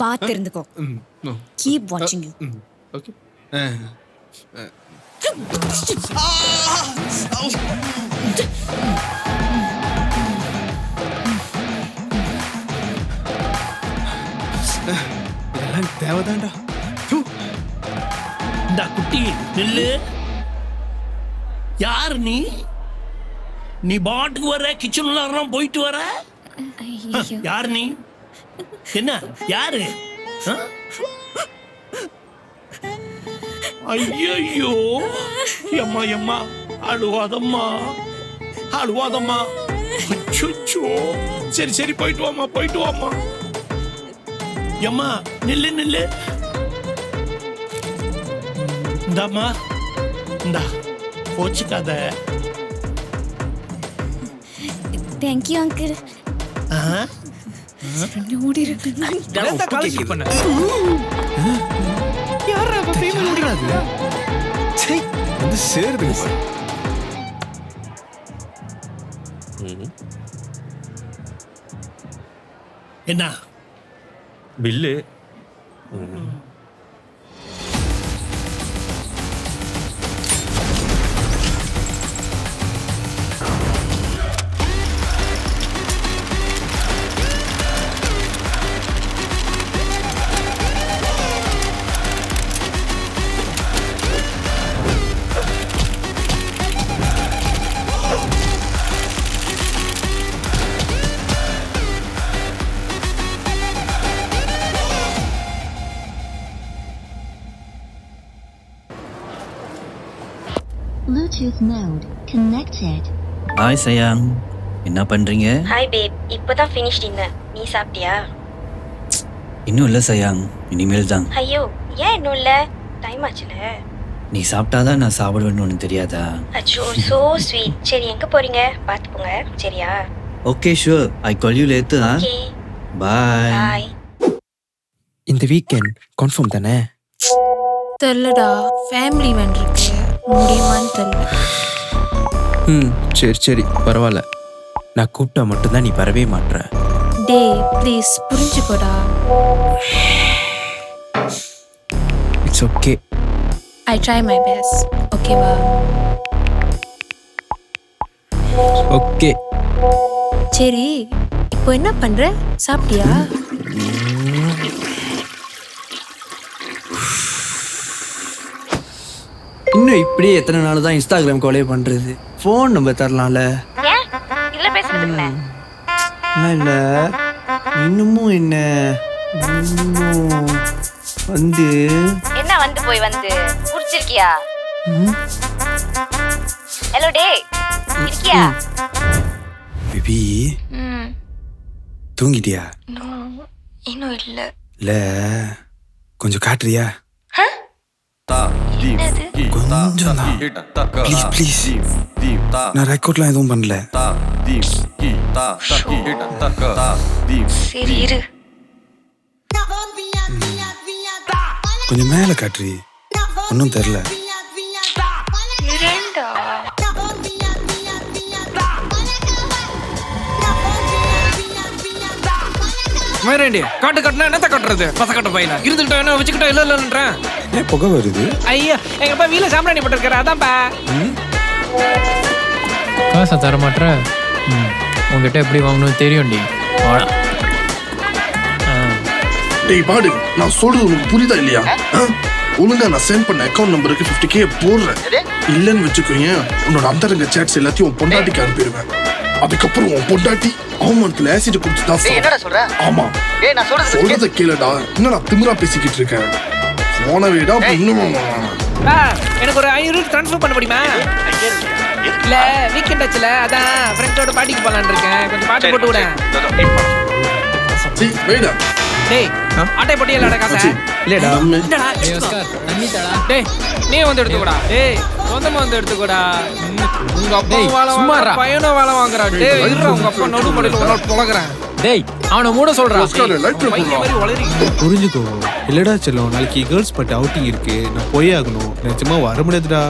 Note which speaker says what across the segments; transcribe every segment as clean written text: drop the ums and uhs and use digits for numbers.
Speaker 1: பார்த்து இருந்துக்கோ. கீப் வாட்சிங் யூ.
Speaker 2: ஓகே. இதெல்லாம் தேவைதான்டா.
Speaker 3: இந்த குட்டி நில்லு. யார் நீ? நீ பாட்டுக்கு வர, கிச்சன்ல போயிட்டு வர. யார் நீ? என்ன யாரு? ஐயோ எம்மா எம்மா, அழுவாதம்மா அழுவாதம்மா. அச்சோ, சரி சரி போயிட்டு வாமா, போயிட்டு வாமா. எம்மா நில்லு நில்லு. இந்தாம்மா, இந்தா போச்சுக்காத.
Speaker 1: Thank you uncle.
Speaker 3: என்ன
Speaker 4: bill?
Speaker 5: Bluetooth mode connected.
Speaker 6: Hi சயாங், என்ன பண்ணுறீங்க?
Speaker 7: ஹாய் பேப், இப்போதான் ஃபினிஷ் டின்னர். நீ சாப்பிட்டியா?
Speaker 6: இன்னும் இல்லை சயாங், இனிமேல் தான்.
Speaker 7: ஐயோ, ஏன் இன்னும் இல்லை? டைம் ஆச்சுல.
Speaker 6: நீ சாப்பிட்டாதான் நான் சாப்பிடுவேன்னு ஒன்று தெரியாதா?
Speaker 7: அச்சோ, சோ ஸ்வீட். சரி, எங்கே போறீங்க? பார்த்து போங்க, சரியா?
Speaker 6: Okay sure, I call you later.
Speaker 7: Okay
Speaker 6: bye.
Speaker 7: Bye.
Speaker 2: இந்த வீக்கெண்ட் கன்ஃபார்ம் தானே?
Speaker 8: தெரியலடா, ஃபேமிலி இவெண்ட் இருக்கு, முடியுமான்னு தெரியல.
Speaker 2: சரி சரி பரவாயில்ல. நான் கூப்பிட்டா மட்டும்தான் நீ வரவே மாட்ற.
Speaker 8: டே ப்ளீஸ் புரிஞ்சுக்கோடா.
Speaker 2: It's okay.
Speaker 8: I try my best. ஓகேவா?
Speaker 2: ஓகே.
Speaker 8: சரி, இப்போ என்ன பண்ற? சாப்பிட்டியா?
Speaker 6: இன்னும் இப்படியே எத்தனை நாள் தான் இன்ஸ்டாகிராம் காலே பண்ணுறது? ஃபோன் நம்பர் தரலாம்ல?
Speaker 7: ஏன் இல்லை பேசுறதுக்கு?
Speaker 6: இல்லை, இன்னமும் என்ன வந்து
Speaker 7: என்ன வந்து போய் வந்து புடிச்சிருக்கியா? ஹலோ டே, இருக்கியா?
Speaker 2: பேபி தூங்கிட்டியா?
Speaker 7: இன்னும் இல்லை.
Speaker 2: இல்லை, கொஞ்சம் காட்டுறியா? கொஞ்சம் ப்ளீஸ் ப்ளீஸ். நான் ரெக்கார்ட்லாம் எதுவும் பண்ணல.
Speaker 7: சரி இரு.
Speaker 2: கொஞ்சம் மேல காட்டுறி. ஒன்றும் தெரில.
Speaker 9: மேரேண்டி காட்டு கட்டினா என்னத்த கட்டுறது? பச கட்ட பையனா இருந்துக்கிட்டா என்ன வச்சுக்கிட்டா இல்லை இல்லைன்றேன்.
Speaker 2: ஏன் புகை வருது?
Speaker 9: ஐயா, எங்கப்பா வீல சாம்பிராணி போட்டிருக்காரு, அதான்ப்பா.
Speaker 10: காசை தர மாட்டேன். உங்ககிட்ட எப்படி வாங்கணும்னு தெரியும்டி.
Speaker 11: டேய் பாடு, நான் சொல்றது உனக்கு புரியுதா இல்லையா? ஒழுங்கா நான் சென்ட் பண்ண அக்கௌண்ட் நம்பருக்கு 50K போடுறேன். இல்லைன்னு வச்சுக்கோங்க, உன்னோட அந்தரங்க சேட்ஸ் எல்லாத்தையும் உன் பொண்டாட்டிக்கு அனுப்பிடுவேன். அதுக்கப்புறம் உன் பொண்டாட்டி அவமானத்துல ஆசிட் குடிச்சுதான்.
Speaker 9: என்னடா சொல்ற?
Speaker 11: ஆமா, சொல்றத கேளுடா. என்னடா திமிரா பேசிக்கிட்டு இருக்கேன்? போன வீடா இன்னும்
Speaker 9: எனக்கு ஒரு 500 ட்ரான்ஸ்ஃபர் பண்ண முடியுமா? இல்ல வீக்கெண்ட் ஆச்சுல, அதான் ஃப்ரெண்டோட பாட்டிக்கு போலான்னு இருக்கேன். கொஞ்சம் பாட்டு போட்டு விட.
Speaker 11: வேடா
Speaker 9: டேய், ஆட்டை போட்டி இல்லடா காசை.
Speaker 2: இல்லடா.
Speaker 9: என்னடா? டேய், நீ வந்து எடுத்துக்கோடா. டேய், சொந்தமா வந்து எடுத்துக்கோடா. உங்க அப்பா வாழ பையனோ வேலை வாங்குறா. டேய், இருடா, உங்க அப்பா நடு மடியில ஒரு நாள் புலகுறேன்.
Speaker 10: டேய், அவனை மூட சொல்றான்.
Speaker 2: புரிஞ்சுக்கோ. இல்லடா செல்லம், நாளைக்கு கேர்ள்ஸ் பட் அவுட்டிங் இருக்கு, நான் போயே ஆகணும். நிஜமா வர முடியாதுடா.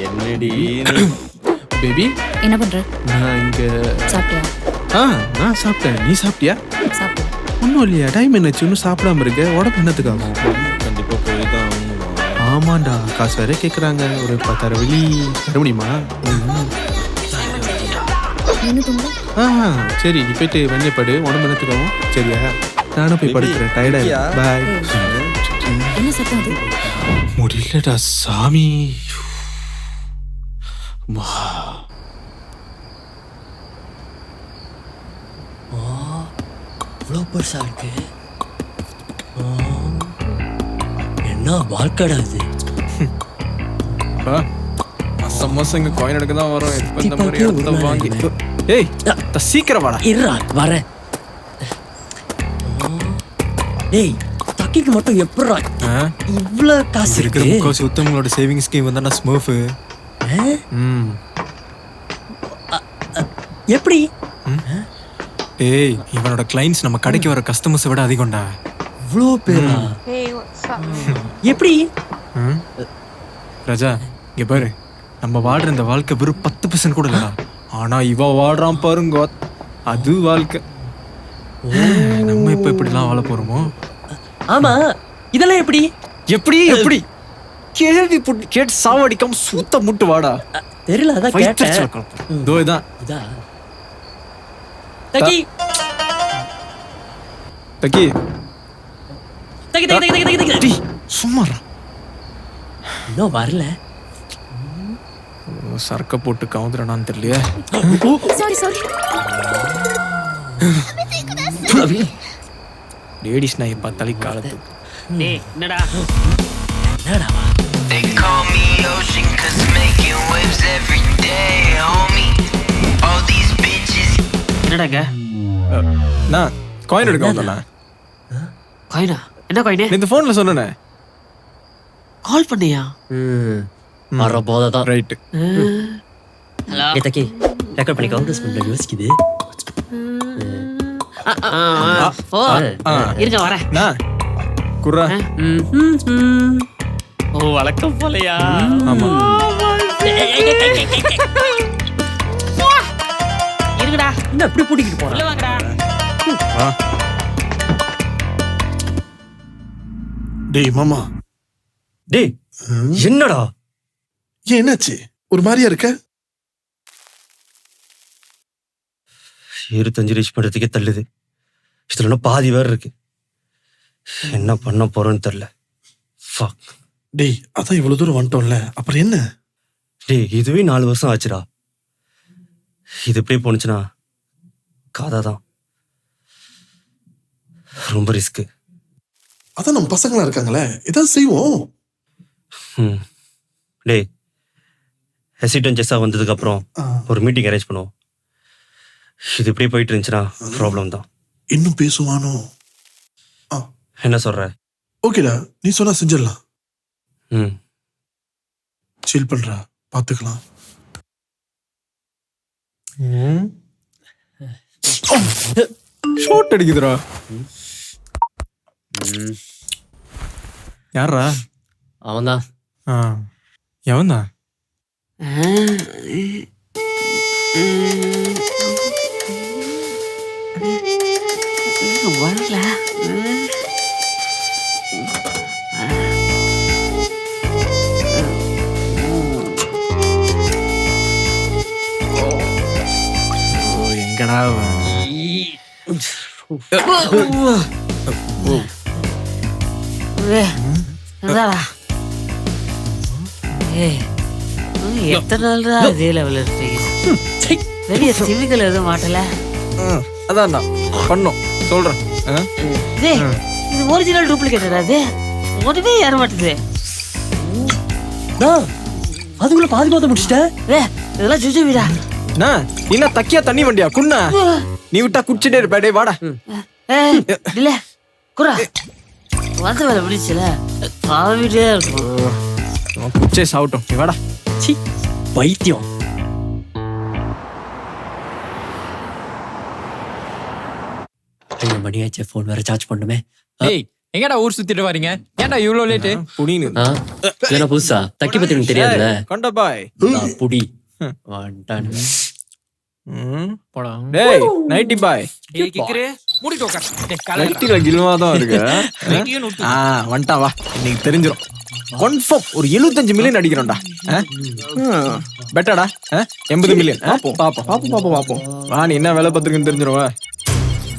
Speaker 4: என்னடி
Speaker 1: பேபி? என்ன பண்ற?
Speaker 2: நான் இங்க
Speaker 1: சாப்பிட்டியா?
Speaker 2: நான் சாப்பிட்டேன். நீ சாப்பிட்டியா?
Speaker 1: சாப்பிட்டேன்.
Speaker 2: ஒன்றும் இல்லையா டைம் என்னாச்சு இன்னும் சாப்பிடாம இருக்க உடம்பு என்னத்துக்காகும்
Speaker 4: கண்டிப்பா போய் தான் ஆகணும்.
Speaker 2: ஆமாண்டா காசு வேற கேட்குறாங்க ஒரு 10,000 வெளி தர முடியுமா சரி நீ போயிட்டு வெண்ணெய்ப்படு உடம்பு என்னத்துக்காகும் சரியா நானும் போய் படுக்கிறேன் டயர்டா பாய்
Speaker 1: என்ன சத்தம் அது?
Speaker 2: முடியலடா சாமி வா.
Speaker 6: இவ்வளோ பெருசா இருக்கு. என்ன வாழ்க்கடா இது?
Speaker 9: மாசம் மாசம் இங்க காயின் எடுக்க தான் வரும். இப்ப இந்த மாதிரி இடத்த வாங்கி ஏய் சீக்கிரம் வாடா.
Speaker 6: இருடா வரேன். டேய் தக்கிக்கு மட்டும் எப்படிடா இவ்வளோ காசு இருக்கு?
Speaker 4: முக்காசி உத்தவங்களோட சேவிங் ஸ்கீம் வந்து நான் ஸ்மர்ஃப்.
Speaker 6: எப்படி?
Speaker 4: ஏய் இவனோட கிளைண்ட்ஸ் நம்ம கடைக்கு வர கஸ்டமர்ஸை விட அதிகம்டா.
Speaker 6: இவ்வளோ பேரா? எப்படி?
Speaker 4: ராஜா இங்க பாரு நம்ம வாழ்ற இந்த வாழ்க்கை வெறும் 10% கூட இல்லடா. ஆனா இவ வாழ்றான் பாருங்க அது வாழ்க்கை. நம்ம இப்ப இப்படிலாம் வாழ போறோமோ?
Speaker 6: ஆமா இதெல்லாம் எப்படி?
Speaker 4: எப்படி எப்படி கேள்வி கேட்டு சாவடிக்காம சுத்த முட்டு வாடா.
Speaker 6: தெரியல அதான் கேட்டேன்.
Speaker 4: இதோ இதான்
Speaker 6: இதா தக்கி
Speaker 4: தக்கி
Speaker 6: தக்கி தக்கி தக்கி தக்கி தக்கி
Speaker 4: சும்மாடா.
Speaker 6: இன்னும் வரல.
Speaker 4: சரக்க போட்டு கவுந்துறானான்னு தெரியலையே.
Speaker 1: சாரி
Speaker 4: லேடிஸ் நாயை பார்த்தாலே காலத்து.
Speaker 6: என்னடா என்னடாங்க
Speaker 4: நான் காயின் எடுக்க வந்தேண்ணா.
Speaker 6: காயினா? என்ன காயினு?
Speaker 4: இந்த ஃபோன்ல சொன்னேனே
Speaker 6: கால் பண்ணியா? வர போதான்
Speaker 4: ரைட்டு.
Speaker 6: தக்கி ரெக்கார்ட் பண்ணி கவுண்டர்ஸ் பண்ண யோசிக்குது. இருங்க வரேன்.
Speaker 4: நான் குர்ரா.
Speaker 6: ஓ வழக்கம் போலையா?
Speaker 4: ஆமா
Speaker 6: இருங்கடா. என்ன இப்படி பூட்டிக்கிட்டு போறேன்? வாங்கடா.
Speaker 11: டேய் மாமா.
Speaker 6: டேய் என்னடா
Speaker 11: ஏன் என்னாச்சு ஒரு மாதிரியா இருக்க?
Speaker 6: 25 ரீச் பண்றதுக்கே தள்ளுது. இதுல இன்னும் பாதி வேற இருக்கு. என்ன பண்ண போறோன்னு தெரியல.
Speaker 11: டேய் அதான் இவ்வளவு தூரம் வந்துட்டோம்ல அப்புறம் என்ன?
Speaker 6: டேய் இதுவே 4 வருஷம் ஆச்சுடா. இது இப்படியே போனுச்சுன்னா காதாதான். ரொம்ப ரிஸ்க்.
Speaker 11: அதான் நம்ம பசங்களா இருக்காங்களே ஏதாவது செய்வோம்.
Speaker 6: டேய் ஹெசிடன் ஜெஸ்ஸா வந்ததுக்கு அப்புறம் ஒரு மீட்டிங் அரேஞ்ச் பண்ணுவோம். இது இப்படியே போயிட்டு இருந்துச்சுன்னா ப்ராப்ளம் தான்.
Speaker 11: இன்னும் பேசுவானோ?
Speaker 6: என்ன சொல்ற?
Speaker 11: ஓகேடா நீ சொன்னா செஞ்சிடலாம். சில் பண்றா பாத்துக்கலாம்.
Speaker 4: ஷாட் அடிக்குதுடா. யாரா?
Speaker 6: அவன்தான்.
Speaker 4: எவன்தான்?
Speaker 6: வரல.
Speaker 4: எங்கடா
Speaker 6: எத்தனை நாள் தான் இதே லெவலில் இருக்கீங்க? வெளியே சிவிக்கல் எதுவும் மாட்டல.
Speaker 9: அதான் பண்ணோம் சொல்றேன்.
Speaker 6: இது ஒரிஜினல் டூப்ளிகேட்டடா? அது ஒன்றுமே ஏற மாட்டேது. அதுக்குள்ள பாதி பாத்த முடிச்சிட்டேன். இதெல்லாம் ஜுஜு வீடா.
Speaker 9: என்ன தக்கியா தண்ணி வண்டியா குண்ணா? நீ விட்டா குடிச்சிட்டே இருப்ப. டேய் வாடா.
Speaker 6: இல்ல குரா வந்து வேலை பிடிச்சல பாவிட்டே இருக்கும்.
Speaker 9: குச்சே சாப்பிட்டோம். நீ வாடா.
Speaker 6: பைத்தியம். மணி ஆச்சு. போன் வேற சார்ஜ் பண்ணுமே.
Speaker 10: ஏய் எங்கடா ஊர் சுத்திட்டு வரீங்க? ஏன்டா இவ்வளவு லேட்?
Speaker 9: புடின்னு
Speaker 6: என்ன புதுசா? தக்கி பத்தி எனக்கு தெரியாதுல.
Speaker 9: கண்ட பாய்
Speaker 6: புடி
Speaker 10: போடா.
Speaker 9: டேய் நைட்டி பாய்.
Speaker 10: ஏய் கிக்கரே
Speaker 9: மூடிட்டு உட்கார். டேய், காலையில
Speaker 4: நைட்டில கில்வா தான் இருக்கு.
Speaker 9: நைட்டியும் நூத்து.
Speaker 4: வந்துட்டா வா, இன்னைக்கு தெரிஞ்சிடும். கன்ஃபார்ம் ஒரு 75 மில்லியன் அடிக்கிறோம்டா. பெட்டடா 80 மில்லியன். பாப்போம். வா, நீ என்ன வேலை பார்த்துருக்குன்னு தெரிஞ்சிருவா.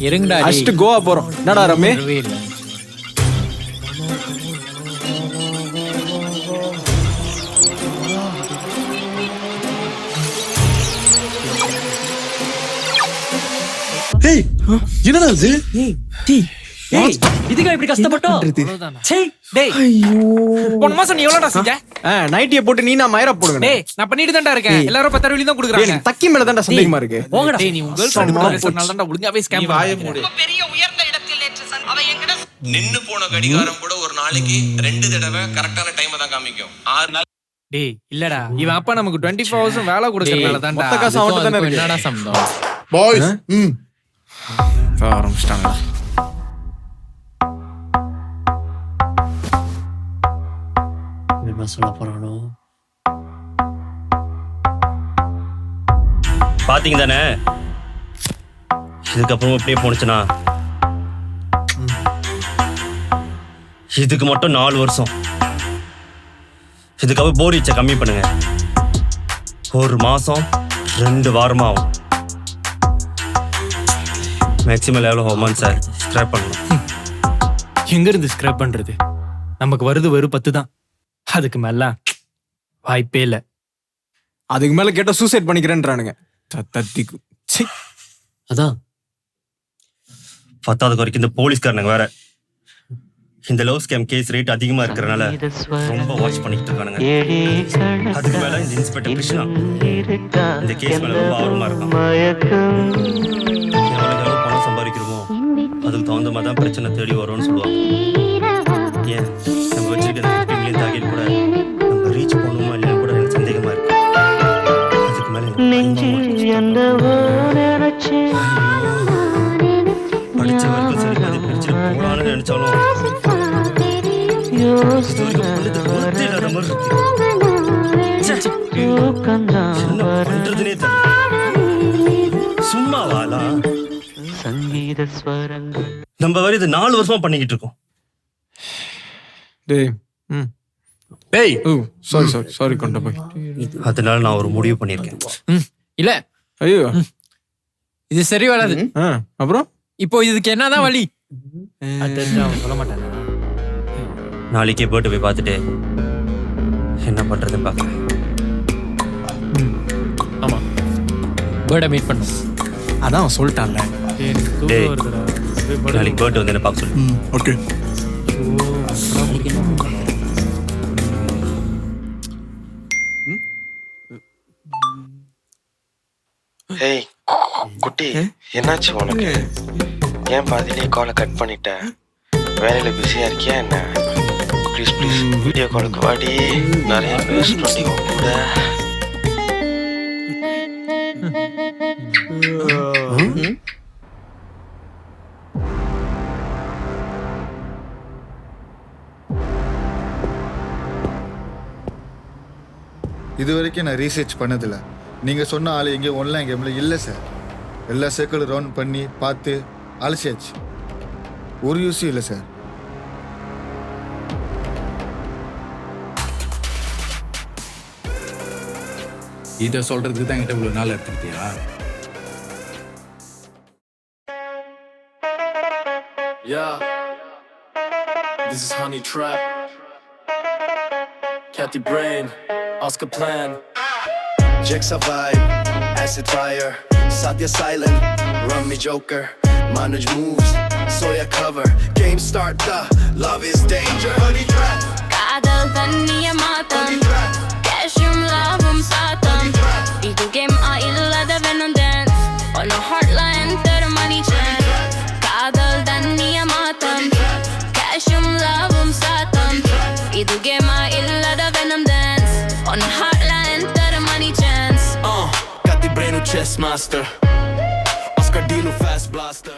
Speaker 10: இருங்கடா
Speaker 4: ஃபர்ஸ்ட் கோவா போறோம். என்னடா ரமே?
Speaker 11: ஏய் என்னடா இது?
Speaker 10: இதுக்கா இப்படி கஷ்டப்பட்டோம்?
Speaker 9: டேய், போன மாசம் நீ எவ்வளவுடா செஞ்ச?
Speaker 4: நைட்டியை போட்டு நீ நான் மயிரா போடுங்க.
Speaker 9: டேய், நான் பண்ணிட்டு தான்டா இருக்கேன். எல்லாரும் 10 வெள்ளி தான் குடுக்குறாங்க.
Speaker 4: எனக்கு தக்கி மேல தான்டா சந்தேகமா இருக்கு.
Speaker 10: போங்கடா.
Speaker 9: டேய், நீ உங்க கேர்ள் ஃப்ரெண்ட் கூட பேசறனால தான்டா ஒழுங்காவே ஸ்கேம்
Speaker 2: வாயை மூடு.
Speaker 7: பெரிய உயர்ந்த இடத்தில் நேற்று அவ என்கிட்ட
Speaker 2: நின்னு போன கடிகாரம் கூட ஒரு நாளைக்கு 2 தடவை கரெக்டான டைம் தான் காமிக்கும். 6 நாள்.
Speaker 9: டேய், இல்லடா, இவன் அப்பா நமக்கு 24 hours வேலை கொடுக்கறனால தான்டா.
Speaker 4: மொத்த காசு அவன்கிட்ட தானே இருக்கு.
Speaker 10: என்னடா சம்பந்தம்?
Speaker 11: பாய்ஸ்
Speaker 4: ஆரம்பிச்சிட்டாங்க.
Speaker 6: என்ன சொல்ல போறானோ? பாத்தீங்க தானே, இதுக்கப்புறம் இப்படியே போனுச்சுன்னா இதுக்கு மட்டும் 4 வருஷம். இதுக்காக போர் ரீச்சை கம்மி பண்ணுங்க. 1 மாசம் 2 வாரமா ஆகும். மேக்ஸிமம் எவ்வளோ ஹோமான் சார் ஸ்கிராப் பண்ணணும்.
Speaker 9: எங்க இருந்து ஸ்கிராப் பண்றது? நமக்கு வருது வெறும் 10 தான். அதுக்கு மேல வாய்ப்பே இல்ல.
Speaker 4: அதுக்கு மேல கேட்டா சூசைட் பண்ணிக்கிறேன்றானுங்க. தத்திக்கு
Speaker 6: அதான் 10வது வரைக்கும் இந்த போலீஸ்காரனுங்க வேற இந்த லவ் ஸ்கேம் கேஸ் ரேட் அதிகமா இருக்கிறனால ரொம்ப வாட்ச் பண்ணிட்டு இருக்கானுங்க. அதுக்கு மேல இந்த இன்ஸ்பெக்டர் கிருஷ்ணா இந்த கேஸ் மேல ரொம்ப ஆர்வமா இருக்கான். எவ்வளவு பணம் சம்பாதிக்கிறோமோ அதுக்கு தகுந்த மாதிரி தான் பிரச்சனை தேடி வரும்னு சொல்லுவாங்க. ஏன் நம்ம வச்சிருக்கிற 50 மில்லியன் டார்கெட் கூட நம்ம ரீச் பண்ணுமா இல்லைன்னு கூட எனக்கு சந்தேகமா இருக்கு. அதுக்கு மேல படிச்ச வரைக்கும் சரி அது பிடிச்சிட்டு போகலான்னு நினைச்சாலும் பண்றதுனே சும்மா வாழா சங்கீத ஸ்வரங்கள் நம்ம வரை இது 4 வருஷமா பண்ணிக்கிட்டு இருக்கோம்.
Speaker 4: டேய் சாரி கொண்ட போய்.
Speaker 6: அதனால நான் ஒரு முடிவு பண்ணியிருக்கேன்.
Speaker 10: இல்ல
Speaker 4: ஐயோ
Speaker 10: இது சரி வராது.
Speaker 4: அப்புறம்
Speaker 10: இப்போ இதுக்கு என்னதான் வழி? அவன் சொல்ல மாட்டானா?
Speaker 6: நாளைக்கே போட்டு போய் பார்த்துட்டு என்ன பண்றதுன்னு பார்க்கறேன்.
Speaker 10: ஆமா, பேர்டை மீட் பண்ணும்.
Speaker 4: அதான் அவன் சொல்லிட்டான்ல.
Speaker 6: நாளைக்கு போட்டு வந்து என்ன பார்க்க சொல்லு.
Speaker 11: ஓகே.
Speaker 12: ஏய் குட்டி, என்னாச்சு உனக்கு? ஏன் பாதிலே காலை கட் பண்ணிட்ட? வேலையில பிஸியா இருக்கியா என்ன? ப்ளீஸ் வீடியோ காலுக்கு வாடி, நிறைய பேசணும் உன் கூட.
Speaker 13: இது வரைக்கும் நான் ரீசர்ச் பண்ணதில்லை. நீங்கள் சொன்ன ஆள் எங்கேயும் ஆன்லைன் கேமில் இல்லை சார். எல்லா சர்க்கிளும் ரவுண்ட் பண்ணி பார்த்து அலசியாச்சு. ஒரு யூஸும் இல்லை சார்.
Speaker 2: இதை சொல்றதுக்கு தான் என்கிட்ட இவ்வளோ நாள் எடுத்துக்கிட்டியா?
Speaker 14: Yeah, this is Honey Trap, Cathy Brain, Oscar Plan,
Speaker 15: Jaxa Vibe, Acid Fire, Satya Silent, Rummy Joker, Manoj Moves, Soya Cover, Game Start, Love is Danger, Honey Trap,
Speaker 16: Kadal Taniya Matam, Cashum Lavum Satam, Idu Game A Illa the Venom Dance, on a Heartline, Third Money Chance, Kadal Taniya Matam, Cashum Lavum Satam, Idu Game A Illa the Venom Dance, on a Heartline, Third Money Chance.
Speaker 14: Cathy Brain, Chess Master, Oscar Dilo Fast Blaster.